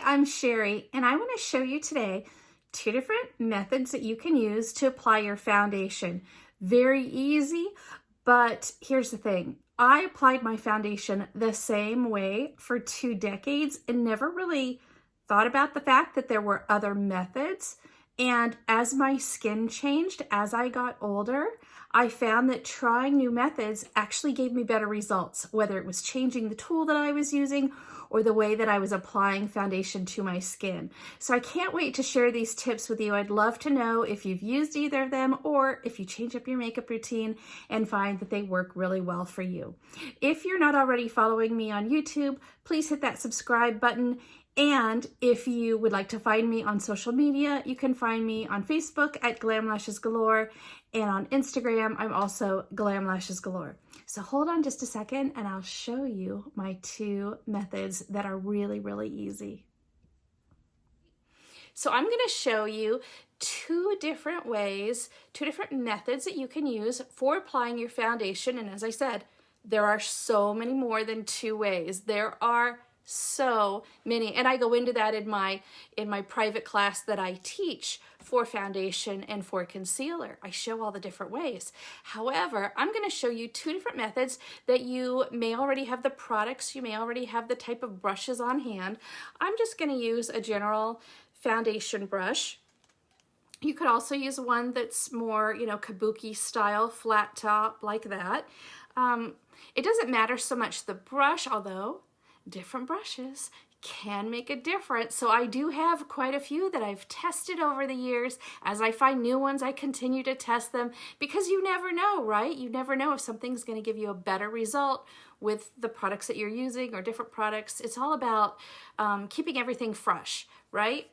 I'm Sheri, and I want to show you today 2 different methods that you can use to apply your foundation. Very easy, but here's the thing. I applied my foundation the same way for 2 decades and never really thought about the fact that there were other methods. And as my skin changed, as I got older, I found that trying new methods actually gave me better results, whether it was changing the tool that I was using or the way that I was applying foundation to my skin. So I can't wait to share these tips with you. I'd love to know if you've used either of them or if you change up your makeup routine and find that they work really well for you. If you're not already following me on YouTube, please hit that subscribe button. And if you would like to find me on social media, you can find me on Facebook at Glam Lashes Galore, and on Instagram, I'm also Glam Lashes Galore. So hold on just a second and I'll show you my 2 methods that are really, really easy. So I'm going to show you 2 different ways, 2 different methods that you can use for applying your foundation. And as I said, there are so many more than 2 ways. There are so many, and I go into that in my private class that I teach for foundation and for concealer. I show all the different ways. However, I'm going to show you 2 different methods that you may already have the products, you may already have the type of brushes on hand. I'm just going to use a general foundation brush. You could also use one that's more, kabuki style, flat top, like that. It doesn't matter so much the brush, although different brushes can make a difference. So I do have quite a few that I've tested over the years. As I find new ones, I continue to test them because you never know, right? You never know if something's going to give you a better result with the products that you're using or different products. It's all about keeping everything fresh, right?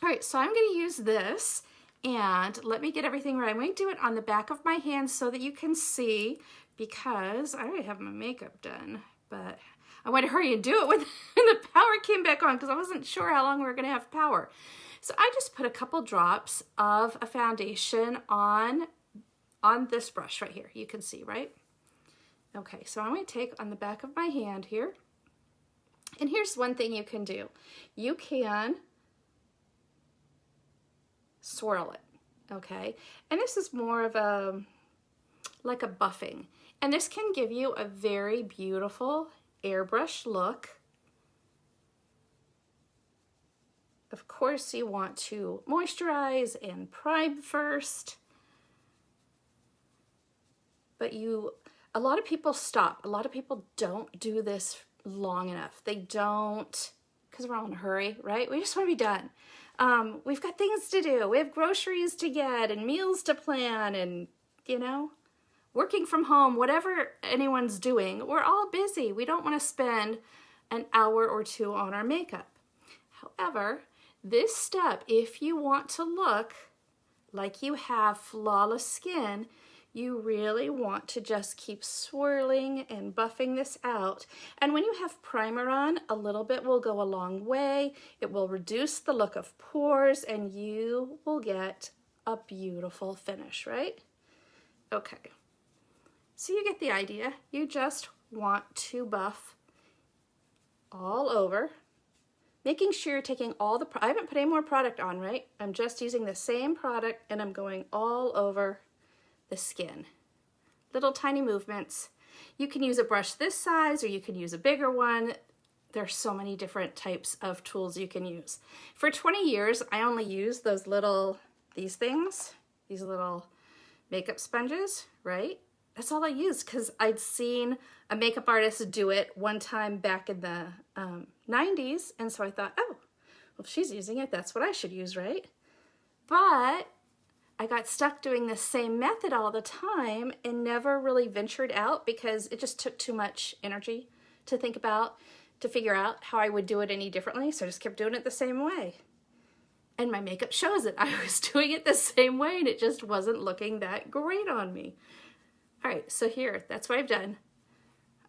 All right, so I'm going to use this, and let me get everything right. I'm going to do it on the back of my hand so that you can see, because I already have my makeup done, but I wanted to hurry and do it when the power came back on because I wasn't sure how long we were going to have power. So I just put a couple drops of a foundation on this brush right here. You can see, right? Okay, so I'm going to take on the back of my hand here. And here's one thing you can do. You can swirl it, okay? And this is more of like a buffing. And this can give you a very beautiful airbrush look. Of course, you want to moisturize and prime first, but a lot of people stop. A lot of people don't do this long enough. They don't, because we're all in a hurry, right? We just want to be done. We've got things to do. We have groceries to get and meals to plan and, working from home, whatever anyone's doing, we're all busy. We don't want to spend an hour or 2 on our makeup. However, this step, if you want to look like you have flawless skin, you really want to just keep swirling and buffing this out. And when you have primer on, a little bit will go a long way. It will reduce the look of pores and you will get a beautiful finish, right? Okay. So you get the idea. You just want to buff all over, making sure you're taking all the, I haven't put any more product on, right? I'm just using the same product and I'm going all over the skin. Little tiny movements. You can use a brush this size or you can use a bigger one. There's so many different types of tools you can use. For 20 years, I only used these little makeup sponges, right? That's all I used because I'd seen a makeup artist do it one time back in the 90s. And so I thought, oh, well, if she's using it, that's what I should use, right? But I got stuck doing the same method all the time and never really ventured out because it just took too much energy to think about, to figure out how I would do it any differently. So I just kept doing it the same way. And my makeup shows it. I was doing it the same way and it just wasn't looking that great on me. All right, so here, that's what I've done.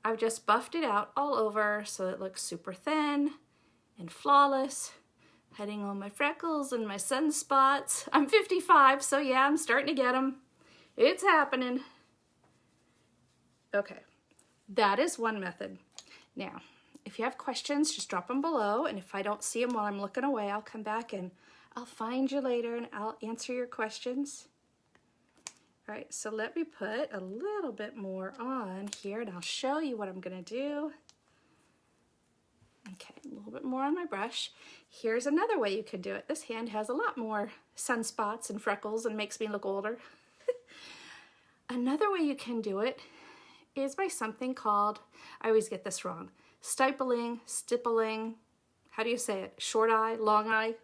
I've just buffed it out all over so it looks super thin and flawless, hiding all my freckles and my sunspots. I'm 55, so yeah, I'm starting to get them. It's happening. Okay, that is one method. Now, if you have questions, just drop them below. And if I don't see them while I'm looking away, I'll come back and I'll find you later and I'll answer your questions. All right, so let me put a little bit more on here and I'll show you what I'm gonna do. Okay, a little bit more on my brush. Here's another way you could do it. This hand has a lot more sunspots and freckles and makes me look older. Another way you can do it is by something called, I always get this wrong, stippling, how do you say it? Short eye, long eye?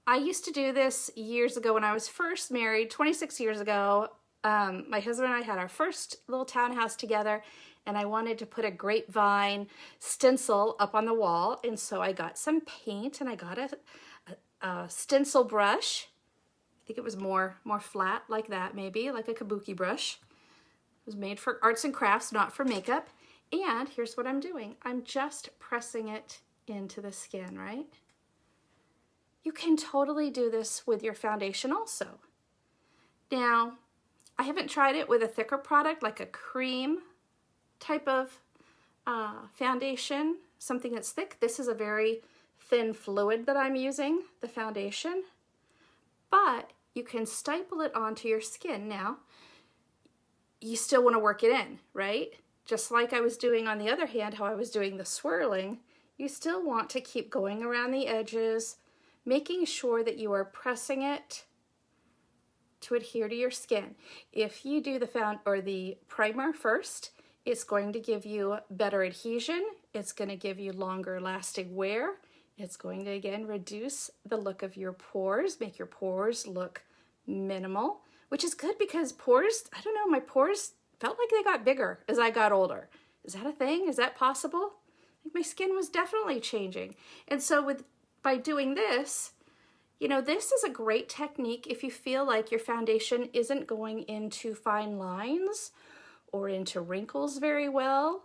I used to do this years ago when I was first married, 26 years ago. My husband and I had our first little townhouse together, and I wanted to put a grapevine stencil up on the wall. And so I got some paint and I got a stencil brush. I think it was more flat like that, maybe like a kabuki brush. It was made for arts and crafts, not for makeup. And here's what I'm doing. I'm just pressing it into the skin, right? You can totally do this with your foundation also. Now, I haven't tried it with a thicker product like a cream type of foundation, something that's thick. This is a very thin fluid that I'm using, the foundation, but you can staple it onto your skin. Now, you still want to work it in, right? Just like I was doing on the other hand, how I was doing the swirling, you still want to keep going around the edges, making sure that you are pressing it to adhere to your skin. If you do the primer first, it's going to give you better adhesion. It's going to give you longer lasting wear. It's going to, again, reduce the look of your pores, make your pores look minimal, which is good because pores, I don't know, my pores felt like they got bigger as I got older. Is that a thing? Is that possible? I think my skin was definitely changing. And so by doing this, you know, this is a great technique if you feel like your foundation isn't going into fine lines or into wrinkles very well.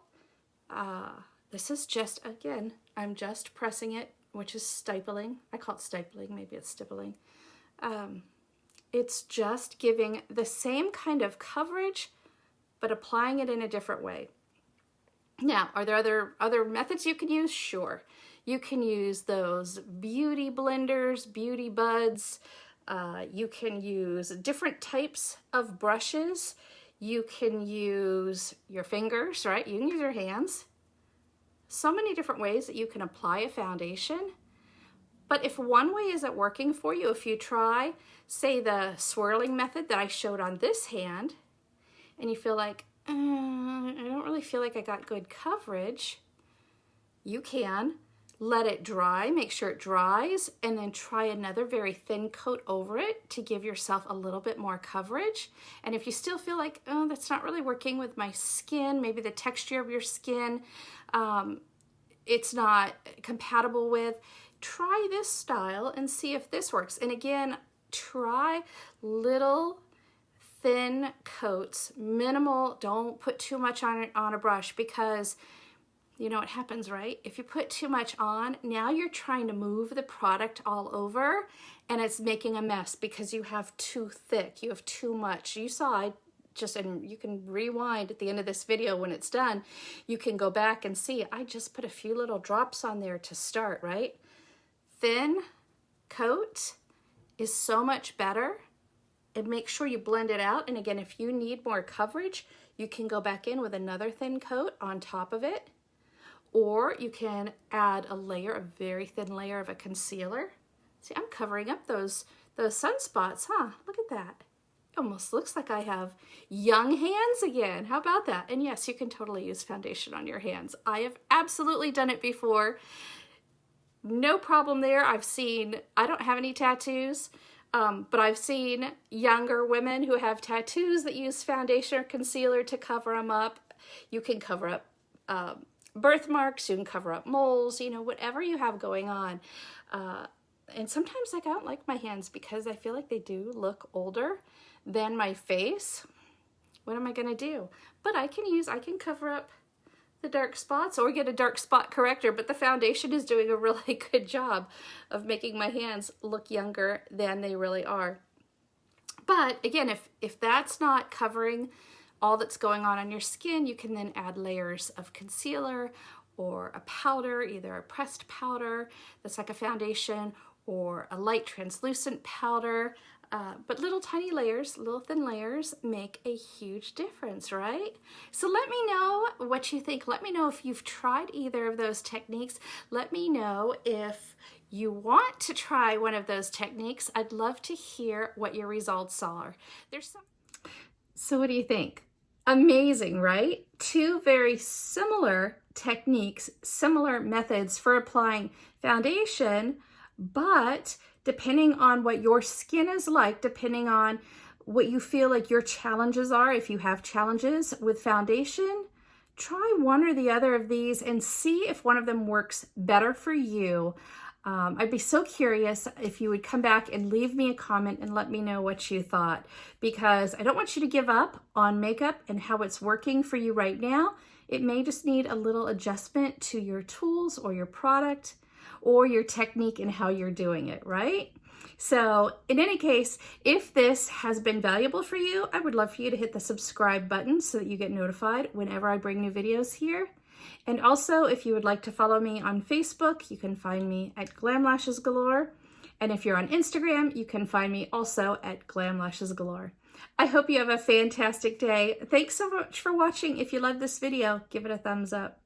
This is just, again, I'm just pressing it, which is stipling. I call it stipling, maybe it's stippling. It's just giving the same kind of coverage, but applying it in a different way. Now, are there other methods you can use? Sure. You can use those beauty blenders, beauty buds. You can use different types of brushes. You can use your fingers, right? You can use your hands. So many different ways that you can apply a foundation. But if one way isn't working for you, if you try, say, the swirling method that I showed on this hand, and you feel like, I don't really feel like I got good coverage, you can let it dry, make sure it dries, and then try another very thin coat over it to give yourself a little bit more coverage. And if you still feel like, oh, that's not really working with my skin, maybe the texture of your skin, it's not compatible with, try this style and see if this works. And again, try little thin coats, minimal, don't put too much on a brush, because you know what happens, right? If you put too much on, now you're trying to move the product all over and it's making a mess because you have too thick, you have too much. You saw and you can rewind at the end of this video when it's done, you can go back and see, I just put a few little drops on there to start, right? Thin coat is so much better. And make sure you blend it out. And again, if you need more coverage, you can go back in with another thin coat on top of it. Or you can add a very thin layer of a concealer. See, I'm covering up those sunspots, huh? Look at that. It almost looks like I have young hands again. How about that? And yes, you can totally use foundation on your hands. I have absolutely done it before. No problem there. I don't have any tattoos, but I've seen younger women who have tattoos that use foundation or concealer to cover them up. You can cover up birthmarks, you can cover up moles, you know, whatever you have going on. And sometimes I don't like my hands because I feel like they do look older than my face. What am I gonna do? But I can cover up the dark spots or get a dark spot corrector, but the foundation is doing a really good job of making my hands look younger than they really are. But again, if that's not covering all that's going on your skin, you can then add layers of concealer or a powder, either a pressed powder that's like a foundation or a light translucent powder. But little tiny layers, little thin layers make a huge difference, right? So let me know what you think. Let me know if you've tried either of those techniques. Let me know if you want to try one of those techniques. I'd love to hear what your results are. So what do you think? Amazing, right? Two very similar techniques, similar methods for applying foundation, but depending on what your skin is like, depending on what you feel like your challenges are, if you have challenges with foundation, try one or the other of these and see if one of them works better for you. I'd be so curious if you would come back and leave me a comment and let me know what you thought, because I don't want you to give up on makeup and how it's working for you right now. It may just need a little adjustment to your tools or your product or your technique and how you're doing it, right? So in any case, if this has been valuable for you, I would love for you to hit the subscribe button so that you get notified whenever I bring new videos here. And also, if you would like to follow me on Facebook, you can find me at Glam Lashes Galore. And if you're on Instagram, you can find me also at Glam Lashes Galore. I hope you have a fantastic day. Thanks so much for watching. If you love this video, give it a thumbs up.